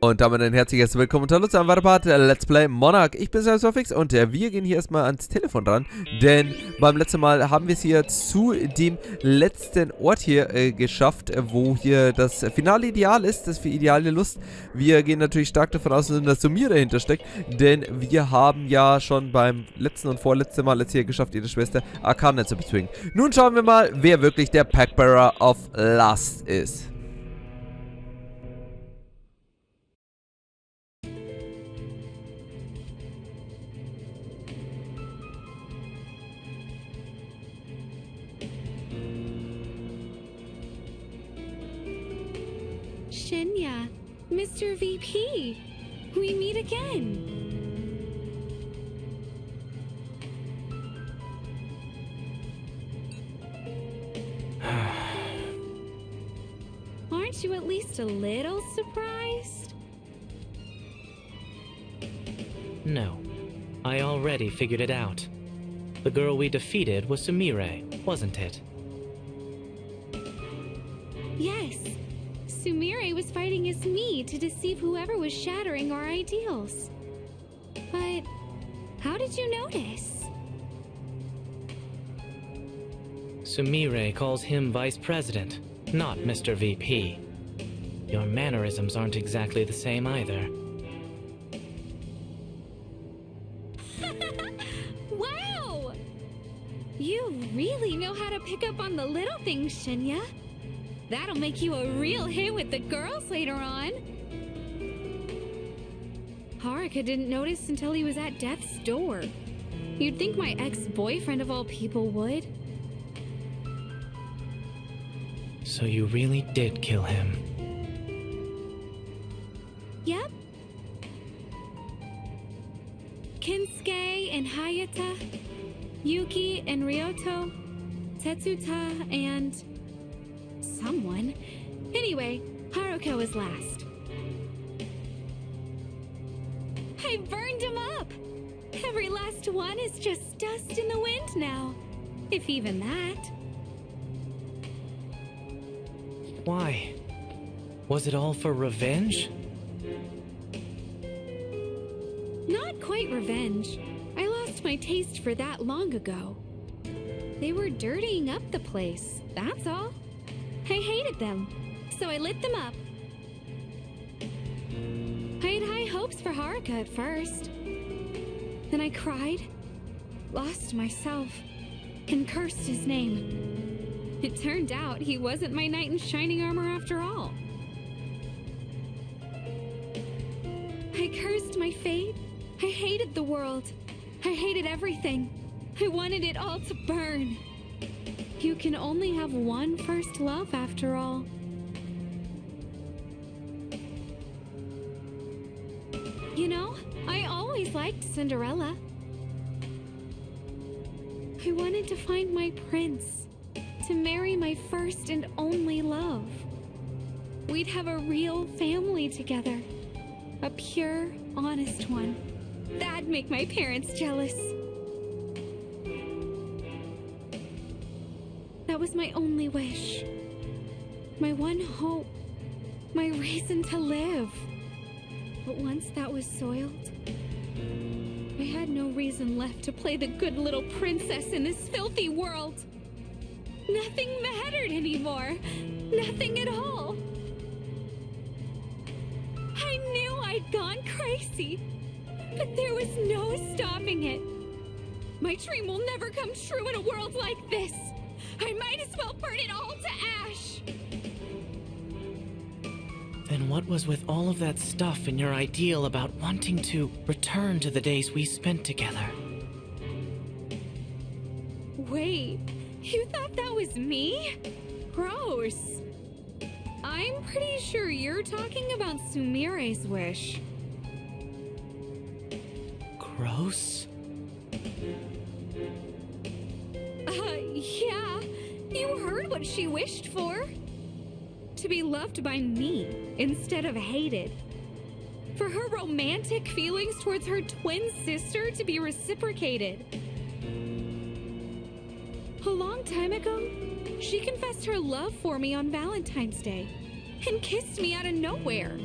Und damit ein herzliches Willkommen zu einem weiteren Part Let's Play Monark. Ich bin Fix und wir gehen hier erstmal ans Telefon dran, denn beim letzten Mal haben wir es hier zu dem letzten Ort hier geschafft, wo hier das finale Ideal ist, das für ideale Lust. Wir gehen natürlich stark davon aus, dass eine Sumire dahinter steckt, denn wir haben ja schon beim letzten und vorletzten Mal jetzt hier geschafft, ihre Schwester Akane zu bezwingen. Nun schauen wir mal, wer wirklich der Packbearer of Lust ist. Shinya, Mr. VP, we meet again. Aren't you at least a little surprised? No, I already figured it out. The girl we defeated was Sumire, wasn't it? Yes. Sumire was fighting as me to deceive whoever was shattering our ideals. But how did you notice? Sumire calls him Vice President, not Mr. VP. Your mannerisms aren't exactly the same either. Wow! You really know how to pick up on the little things, Shinya. That'll make you a real hit with the girls later on. Haruka didn't notice until he was at death's door. You'd think my ex-boyfriend of all people would. So you really did kill him? Yep. Kinsuke and Hayata, Yuki and Ryoto, Tetsuta and... someone. Anyway, Haruka was last. I burned him up! Every last one is just dust in the wind now. If even that. Why? Was it all for revenge? Not quite revenge. I lost my taste for that long ago. They were dirtying up the place, that's all. I hated them, so I lit them up. I had high hopes for Haruka at first. Then I cried, lost myself, and cursed his name. It turned out he wasn't my knight in shining armor after all. I cursed my fate. I hated the world. I hated everything. I wanted it all to burn. You can only have one first love, after all. You know, I always liked Cinderella. I wanted to find my prince, to marry my first and only love. We'd have a real family together, a pure, honest one. That'd make my parents jealous. That was my only wish. My one hope. My reason to live. But once that was soiled, I had no reason left to play the good little princess in this filthy world. Nothing mattered anymore. Nothing at all. I knew I'd gone crazy, but there was no stopping it. My dream will never come true in a world like this. I might as well burn it all to ash! Then what was with all of that stuff in your ideal about wanting to return to the days we spent together? Wait, you thought that was me? Gross. I'm pretty sure you're talking about Sumire's wish. Gross? Yeah. You heard what she wished for. To be loved by me instead of hated. For her romantic feelings towards her twin sister to be reciprocated. A long time ago, she confessed her love for me on Valentine's Day and kissed me out of nowhere.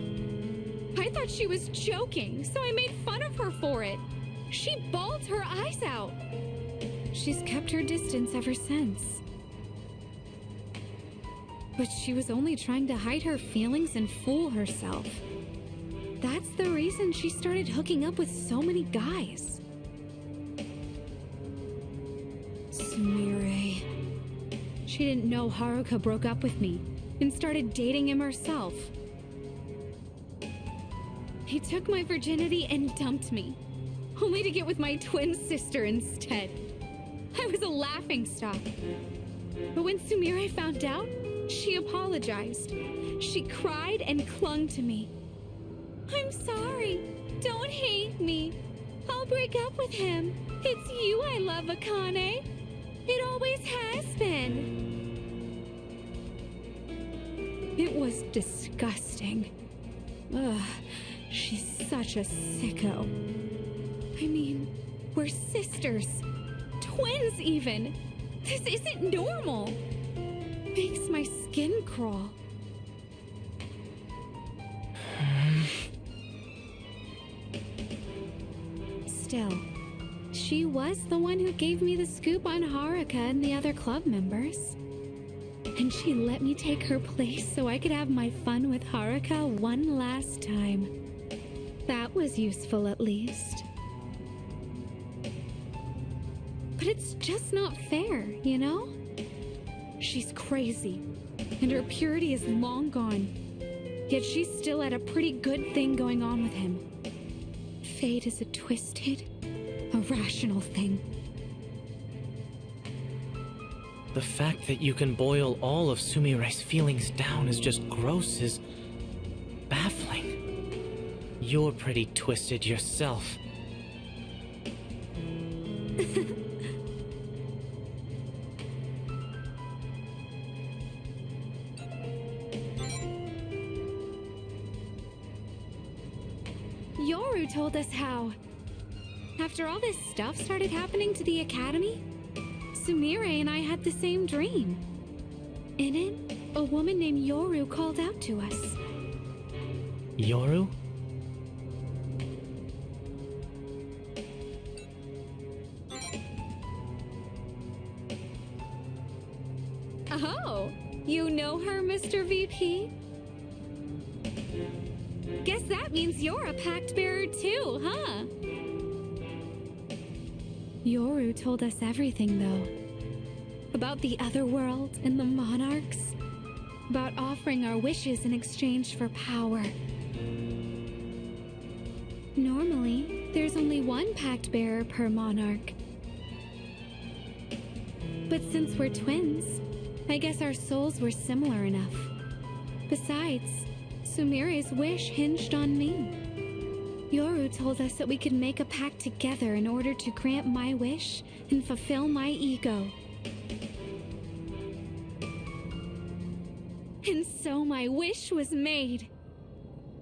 I thought she was joking, so I made fun of her for it. She bawled her eyes out. She's kept her distance ever since. But she was only trying to hide her feelings and fool herself. That's the reason she started hooking up with so many guys. Sumire. She didn't know Haruka broke up with me and started dating him herself. He took my virginity and dumped me, only to get with my twin sister instead. I was a laughingstock. But when Sumire found out, she apologized. She cried and clung to me. I'm sorry. Don't hate me. I'll break up with him. It's you I love, Akane. It always has been. It was disgusting. Ugh, she's such a sicko. I mean, we're sisters. Twins, even. This isn't normal. Makes my skin crawl. Still, she was the one who gave me the scoop on Haruka and the other club members. And she let me take her place so I could have my fun with Haruka one last time. That was useful, at least. But it's just not fair, you know? She's crazy, and her purity is long gone. Yet she's still had a pretty good thing going on with him. Fate is a twisted, irrational thing. The fact that you can boil all of Sumire's feelings down is just gross is baffling. You're pretty twisted yourself. Yoru told us how. After all this stuff started happening to the academy, Sumire and I had the same dream. In it, a woman named Yoru called out to us. Yoru? Oh, you know her, Mr. VP? Guess that means you're a pact bearer too, huh? Yoru told us everything, though. About the other world and the monarchs. About offering our wishes in exchange for power. Normally, there's only one pact bearer per monarch. But since we're twins, I guess our souls were similar enough. Besides, Sumire's wish hinged on me. Yoru told us that we could make a pact together in order to grant my wish and fulfill my ego. And so my wish was made.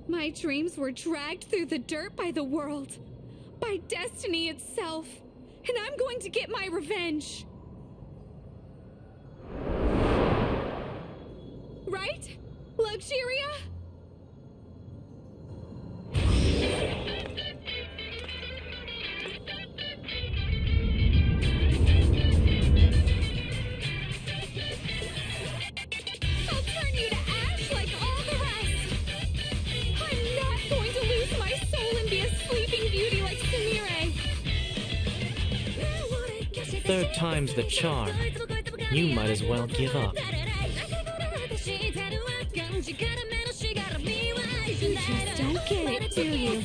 My dreams were dragged through the dirt by the world, by destiny itself, and I'm going to get my revenge. Right, Luxuria? I'll turn you to ash like all the rest. I'm not going to lose my soul and be a sleeping beauty like Sumire. Third time's the charm. You might as well give up. You just don't get it, do you?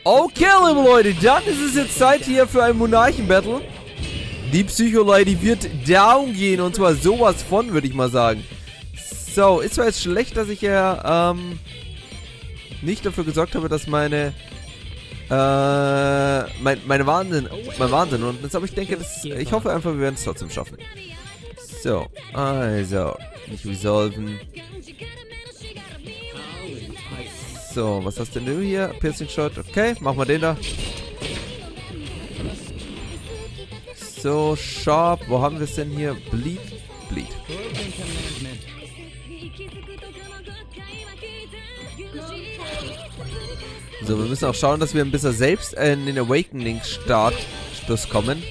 Okay, liebe Leute, dann ist es jetzt Zeit hier für ein Monarchen-Battle. Die Psycholei, die wird down gehen, und zwar sowas von, würde ich mal sagen. So, ist zwar jetzt schlecht, dass ich ja, nicht dafür gesorgt habe, dass mein Wahnsinn unten ist, aber ich denke, ich hoffe einfach, wir werden es trotzdem schaffen. So, also, nicht resolven. So, was hast denn du hier? Piercing Shot, okay, machen wir den da. So, Sharp. Wo haben wir es denn hier? Bleed. Bleed. So, wir müssen auch schauen, dass wir ein bisschen selbst in den Awakening-Startschluss kommen.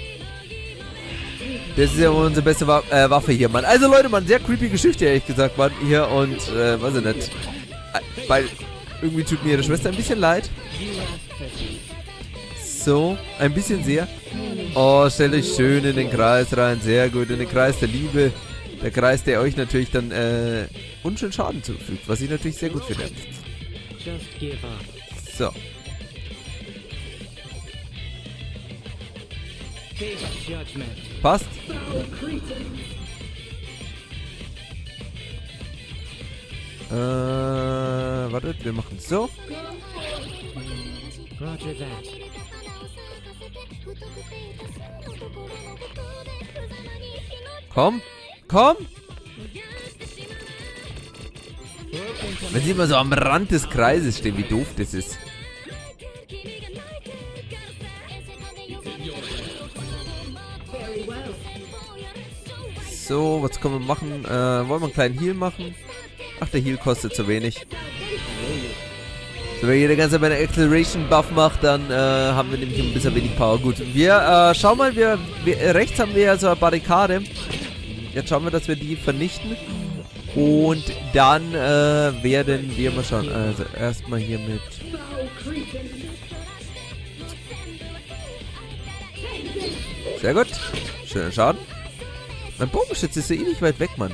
Das ist ja unsere beste Waffe hier, Mann. Also, Leute, Mann, sehr creepy Geschichte, ehrlich gesagt, Mann. Hier und, weiß ich nicht. Weil, irgendwie tut mir ihre Schwester ein bisschen leid. So, ein bisschen sehr. Oh, stellt euch schön in den Kreis rein. Sehr gut, in den Kreis der Liebe. Der Kreis, der euch natürlich dann, unschön Schaden zufügt. Was ich natürlich sehr gut finde. So. Passt. Wartet, wir machen so. Komm, komm. Wenn sie immer so am Rand des Kreises stehen, wie doof das ist. So, was können wir machen? Wollen wir einen kleinen Heal machen? Ach, der Heal kostet zu wenig. So, wenn jeder ganze einen Acceleration Buff macht, dann haben wir nämlich ein bisschen wenig Power. Gut, wir schauen mal, rechts haben wir ja so eine Barrikade. Jetzt schauen wir, dass wir die vernichten. Und dann werden wir mal schauen. Also erstmal hier mit... Sehr gut. Schöner Schaden. Mein Bogenschütze ist so ewig weit weg, Mann.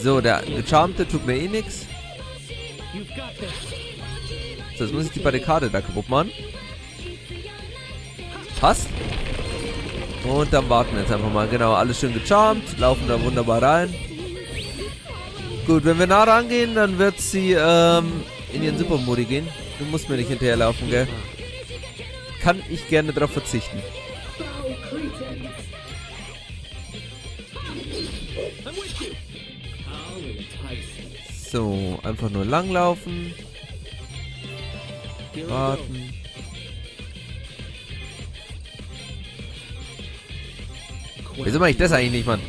So, der Gecharmte tut mir eh nix. So, jetzt muss ich die Barrikade da kaputt machen. Passt. Und dann warten wir jetzt einfach mal. Genau, alles schön gecharmt. Laufen da wunderbar rein. Gut, wenn wir nah rangehen, dann wird sie in ihren Supermodi gehen. Du musst mir nicht hinterherlaufen, gell? Kann ich gerne darauf verzichten. So, einfach nur langlaufen. Warten. Wieso mache ich das eigentlich nicht, Mann?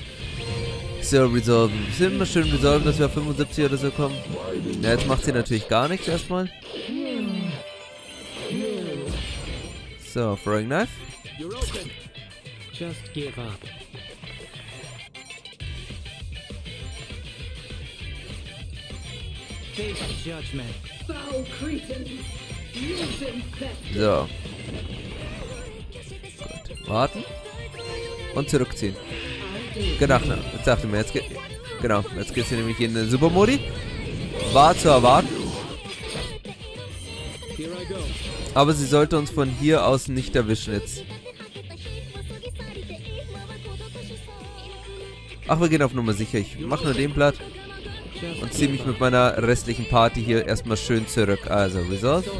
So, resolven. Ist immer schön resolven, dass wir auf 75 oder so kommen. Ja, jetzt macht sie natürlich gar nichts erstmal. So, throwing knife. Just give up. Face judgment. So. Gut. Warten. Und zurückziehen. Genau, jetzt dachte ich mir, jetzt geht. Genau, jetzt geht sie nämlich in den Supermodi. War zu erwarten. Aber sie sollte uns von hier aus nicht erwischen jetzt. Ach, wir gehen auf Nummer sicher. Ich mache nur den Blatt. Und ziehe mich mit meiner restlichen Party hier erstmal schön zurück. Also, Resolve.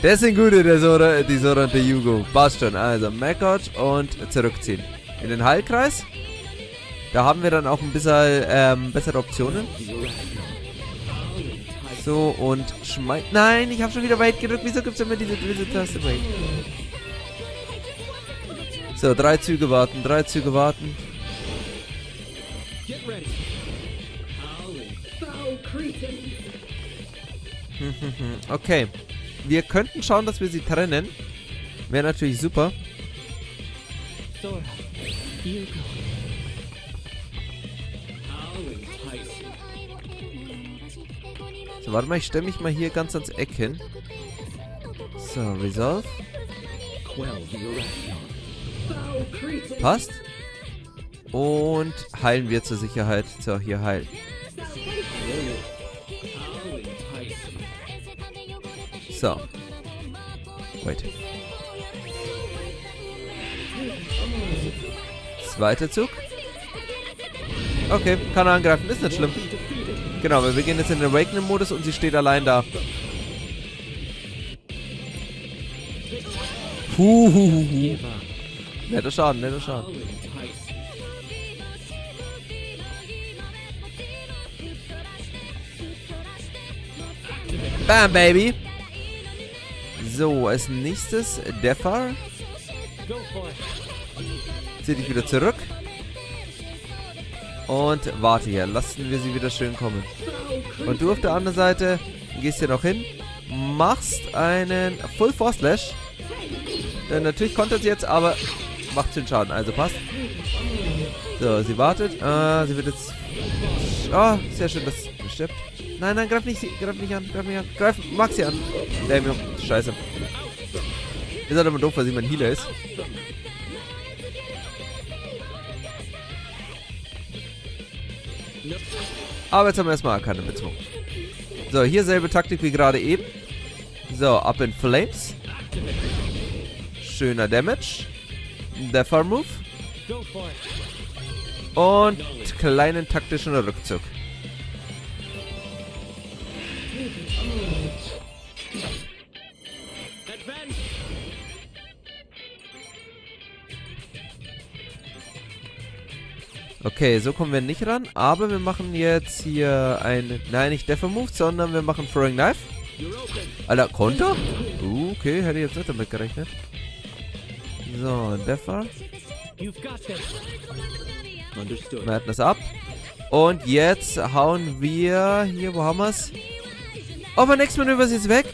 Das sind gute, die Sora und der Yugo. Passt schon. Also, Macot und zurückziehen. In den Heilkreis. Da haben wir dann auch ein bisschen bessere Optionen. So, und schmeiß... Nein, ich habe schon wieder weit gedrückt. Wieso gibt es immer diese Taste? Wait. So, 3 Züge warten, 3 Züge warten. Okay. Wir könnten schauen, dass wir sie trennen. Wäre natürlich super. So, warte mal, ich stelle mich mal hier ganz ans Eck hin. So, Resolve. Passt. Und heilen wir zur Sicherheit. So, hier heilen. So. Wait. Zweiter Zug. Okay, kann er angreifen. Ist nicht schlimm. Genau, wir gehen jetzt in den Awakening-Modus und sie steht allein da. Netter Schaden, netter Schaden. Bam, Baby. So, als nächstes Defar. Zieh dich wieder zurück. Und warte hier. Lassen wir sie wieder schön kommen. Und du auf der anderen Seite gehst hier noch hin. Machst einen Full Force Slash. Natürlich kontert sie jetzt, aber macht schön Schaden. Also passt. So, sie wartet. Sie wird jetzt... Oh, sehr schön, das stirbt. Nein, nein, greif nicht an. Mag sie an. Damn, scheiße. Ist halt immer doof, weil sie mein Healer ist. Aber jetzt haben wir erstmal Akane bezwungen. So, hier selbe Taktik wie gerade eben. So, Up in Flames. Schöner Damage. Defar Move. Und kleinen taktischen Rückzug. Okay, so kommen wir nicht ran, aber wir machen jetzt hier ein... Nein, nicht Defar Move, sondern wir machen Throwing Knife. Alter, Konter? Okay, hätte ich jetzt nicht damit gerechnet. So, Defar. Wir halten das ab. Und jetzt hauen wir... Hier, wo haben wir es? Oh, mein nächstes Manöver ist jetzt weg.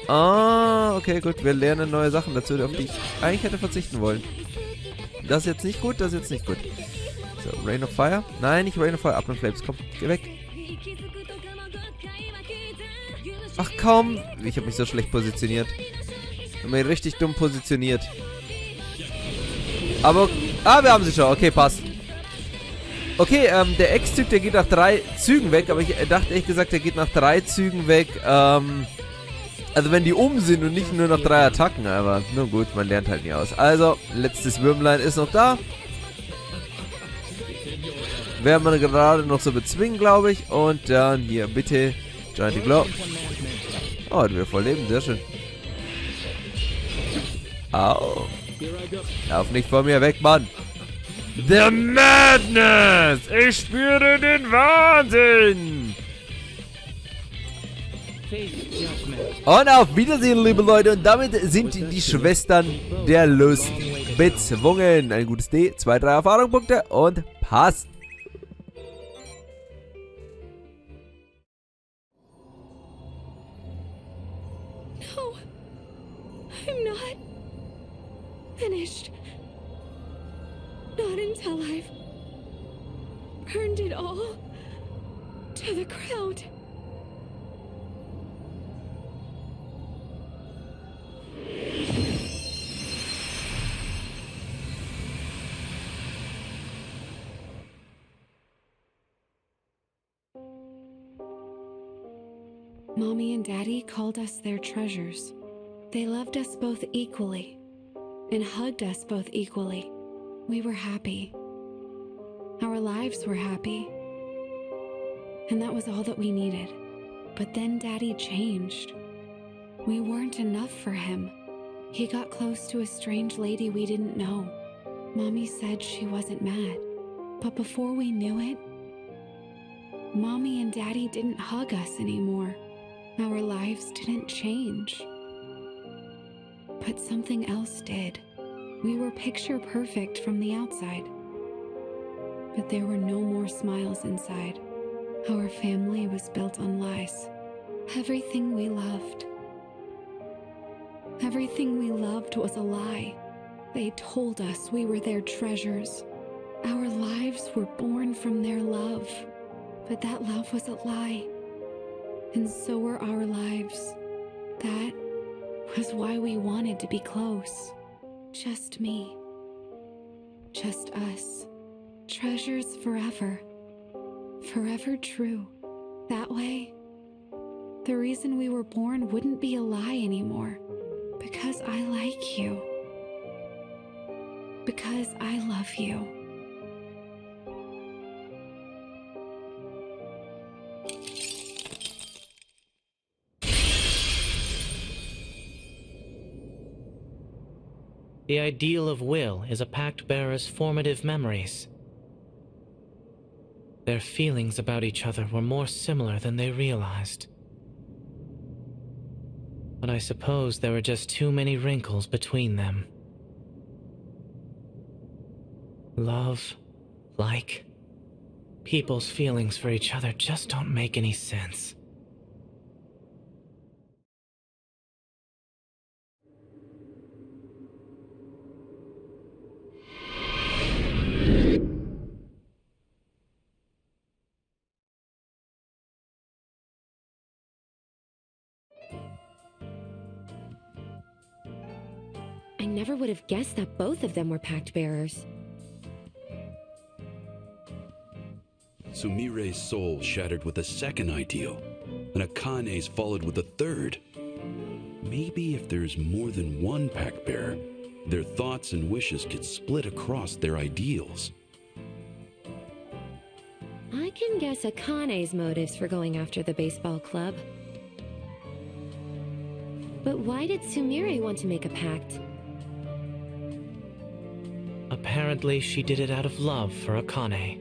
Ah, okay, gut. Wir lernen neue Sachen dazu, auf die ich eigentlich hätte verzichten wollen. Das ist jetzt nicht gut, das ist jetzt nicht gut. So, Rain of Fire. Nein, nicht Rain of Fire. Up in Flames. Komm, geh weg. Ach komm. Ich habe mich so schlecht positioniert. Ich habe mich richtig dumm positioniert. Aber... Ah, wir haben sie schon. Okay, passt. Okay, der Ex-Typ, der geht nach 3 Zügen weg. Aber ich dachte ehrlich gesagt, der geht nach 3 Zügen weg. Also wenn die sind und nicht nur nach 3 Attacken. Aber nur gut, man lernt halt nie aus. Also, letztes Würmlein ist noch da. Werden wir gerade noch so bezwingen, glaube ich. Und dann hier, bitte. Giant Glow. Oh, hat wieder voll Leben. Sehr schön. Au. Lauf nicht vor mir weg, Mann. The Madness! Ich spüre den Wahnsinn! Und auf Wiedersehen, liebe Leute. Und damit sind die Schwestern der Lust bezwungen. Ein gutes D, 2, 3 Erfahrungspunkte und passt. No, I'm not finished. Not until I've burned it all to the ground. Mommy and Daddy called us their treasures. They loved us both equally and hugged us both equally. We were happy. Our lives were happy. And that was all that we needed. But then Daddy changed. We weren't enough for him. He got close to a strange lady we didn't know. Mommy said she wasn't mad. But before we knew it, Mommy and Daddy didn't hug us anymore. Our lives didn't change. But something else did. We were picture perfect from the outside. But there were no more smiles inside. Our family was built on lies. Everything we loved was a lie. They told us we were their treasures. Our lives were born from their love. But that love was a lie. And so were our lives. That was why we wanted to be close. Just me. Just us. Treasures forever. Forever true. That way, the reason we were born wouldn't be a lie anymore. Because I like you. Because I love you. The ideal of will is a pact bearer's formative memories. Their feelings about each other were more similar than they realized. But I suppose there were just too many wrinkles between them. Love, like, people's feelings for each other just don't make any sense. I never would have guessed that both of them were pact bearers. Sumire's soul shattered with a second ideal, and Akane's followed with a third. Maybe if there's more than one pact bearer, their thoughts and wishes could split across their ideals. I can guess Akane's motives for going after the baseball club. But why did Sumire want to make a pact? Apparently, she did it out of love for Akane.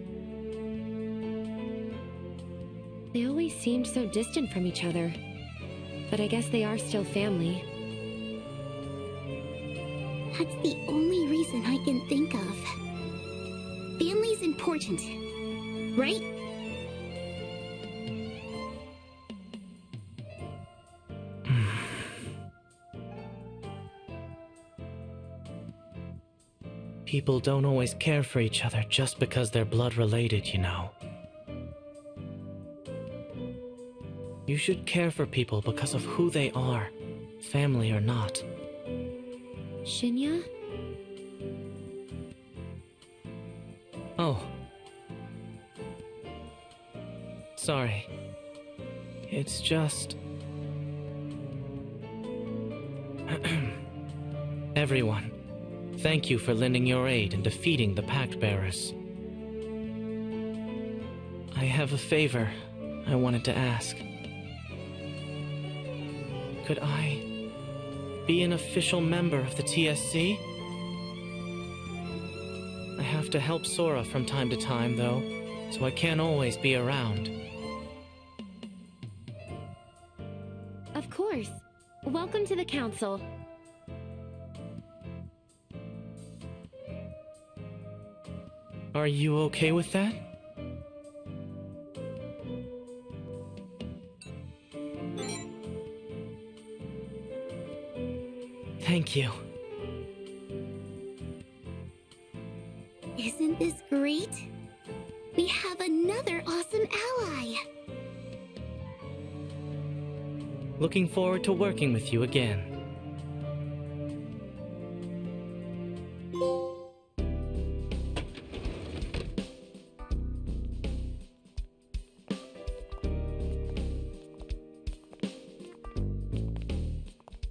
They always seemed so distant from each other. But I guess they are still family. That's the only reason I can think of. Family's important, right? People don't always care for each other just because they're blood related, you know. You should care for people because of who they are, family or not. Shinya? Oh. Sorry. It's just... Everyone, thank you for lending your aid in defeating the Pact Bearers. I have a favor I wanted to ask. Could I be an official member of the TSC? I have to help Sora from time to time, though, so I can't always be around. Of course. Welcome to the council. Are you okay with that? Thank you. Isn't this great? We have another awesome ally. Looking forward to working with you again.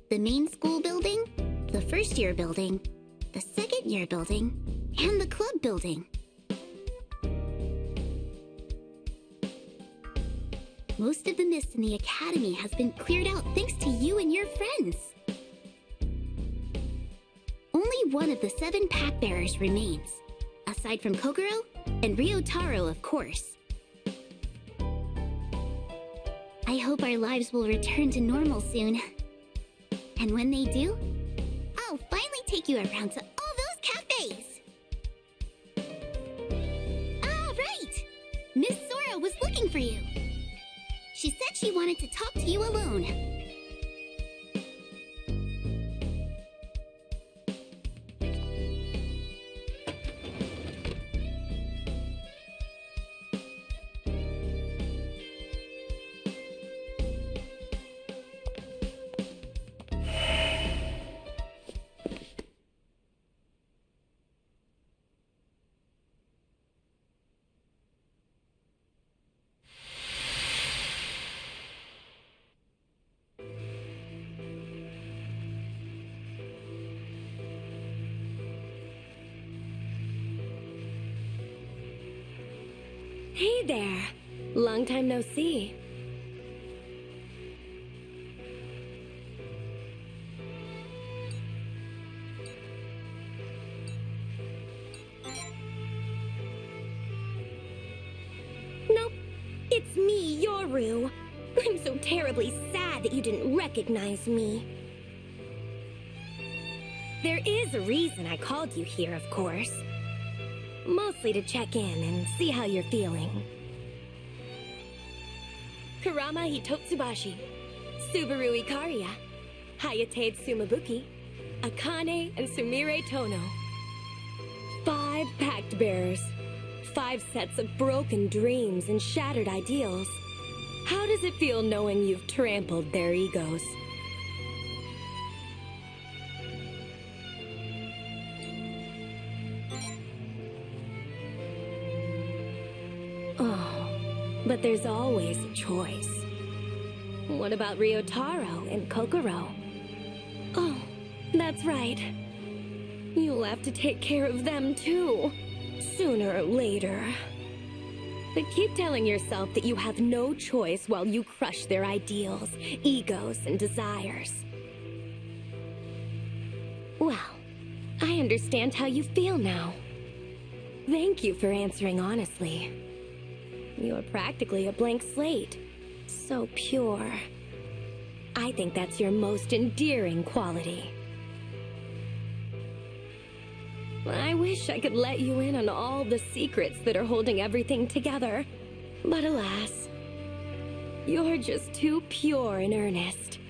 The main school building, the first year building, the second year building, and the club building. Most of the mist in the academy has been cleared out thanks to you and your friends. Only one of the 7 pack bearers remains, aside from Kogoro and Ryotaro, of course. I hope our lives will return to normal soon. And when they do, I'll finally take you around to all those cafes! Ah, right! Miss Sora was looking for you. She said she wanted to talk to you alone. Hey there. Long time no see. Nope. It's me, Yoru. I'm so terribly sad that you didn't recognize me. There is a reason I called you here, of course. Mostly to check in and see how you're feeling. Kurama Hitotsubashi, Subaru Ikaria, Hayate Tsumabuki, Akane and Sumire Tono. 5 pact bearers. 5 sets of broken dreams and shattered ideals. How does it feel knowing you've trampled their egos? Oh, but there's always a choice. What about Ryotaro and Kokoro? Oh, that's right. You'll have to take care of them too, sooner or later. But keep telling yourself that you have no choice while you crush their ideals, egos, and desires. Well, I understand how you feel now. Thank you for answering honestly. You're practically a blank slate. So pure. I think that's your most endearing quality. I wish I could let you in on all the secrets that are holding everything together. But alas, you're just too pure and earnest.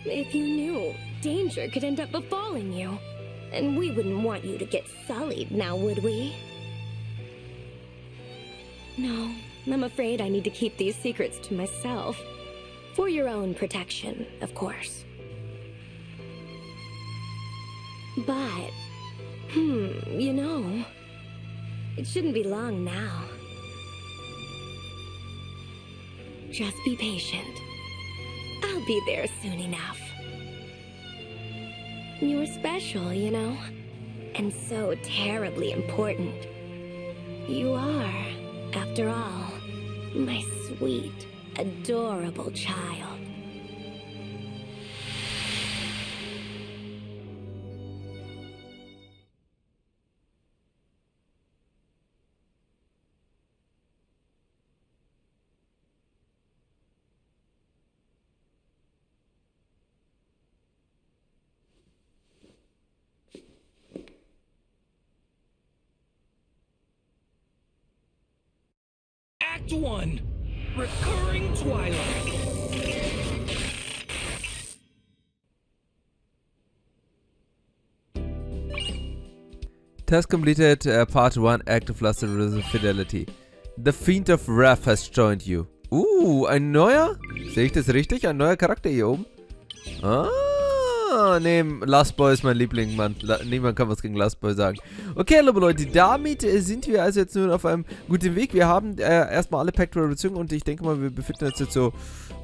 If you knew, danger could end up befalling you. And we wouldn't want you to get sullied now, would we? No, I'm afraid I need to keep these secrets to myself. For your own protection, of course. But, you know, it shouldn't be long now. Just be patient. I'll be there soon enough. You're special, you know, and so terribly important. You are, after all, my sweet, adorable child. Act 1. Recurring Twilight. Task completed, part 1, Act of Lust and Fidelity. The Fiend of Wrath has joined you. Ein neuer? Sehe ich das richtig? Ein neuer Charakter hier oben? Nee, Last Boy ist mein Liebling, Mann. Niemand kann was gegen Last Boy sagen. Okay, liebe Leute, damit sind wir also jetzt nur auf einem guten Weg. Wir haben erstmal alle Pact bezogen und ich denke mal, wir befinden uns jetzt so,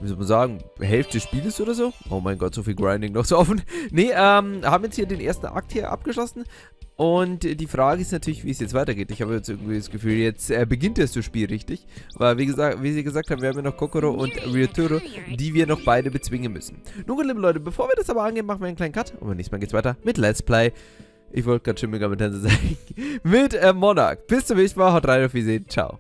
wie soll man sagen, Hälfte des Spieles oder so. Oh mein Gott, so viel Grinding noch so offen. Nee, haben jetzt hier den ersten Akt hier abgeschlossen. Und die Frage ist natürlich, wie es jetzt weitergeht. Ich habe jetzt irgendwie das Gefühl, jetzt beginnt das Spiel richtig. Weil, wie sie gesagt haben, wir haben ja noch Kokoro und Ryotaro, die wir noch beide bezwingen müssen. Nun gut, liebe Leute, bevor wir das aber angehen, machen wir einen kleinen Cut. Und beim nächsten Mal geht's weiter mit Let's Play. Ich wollte gerade Shin Mikado Academy sagen. Mit Monark. Bis zum nächsten Mal. Haut rein, auf Wiedersehen. Ciao.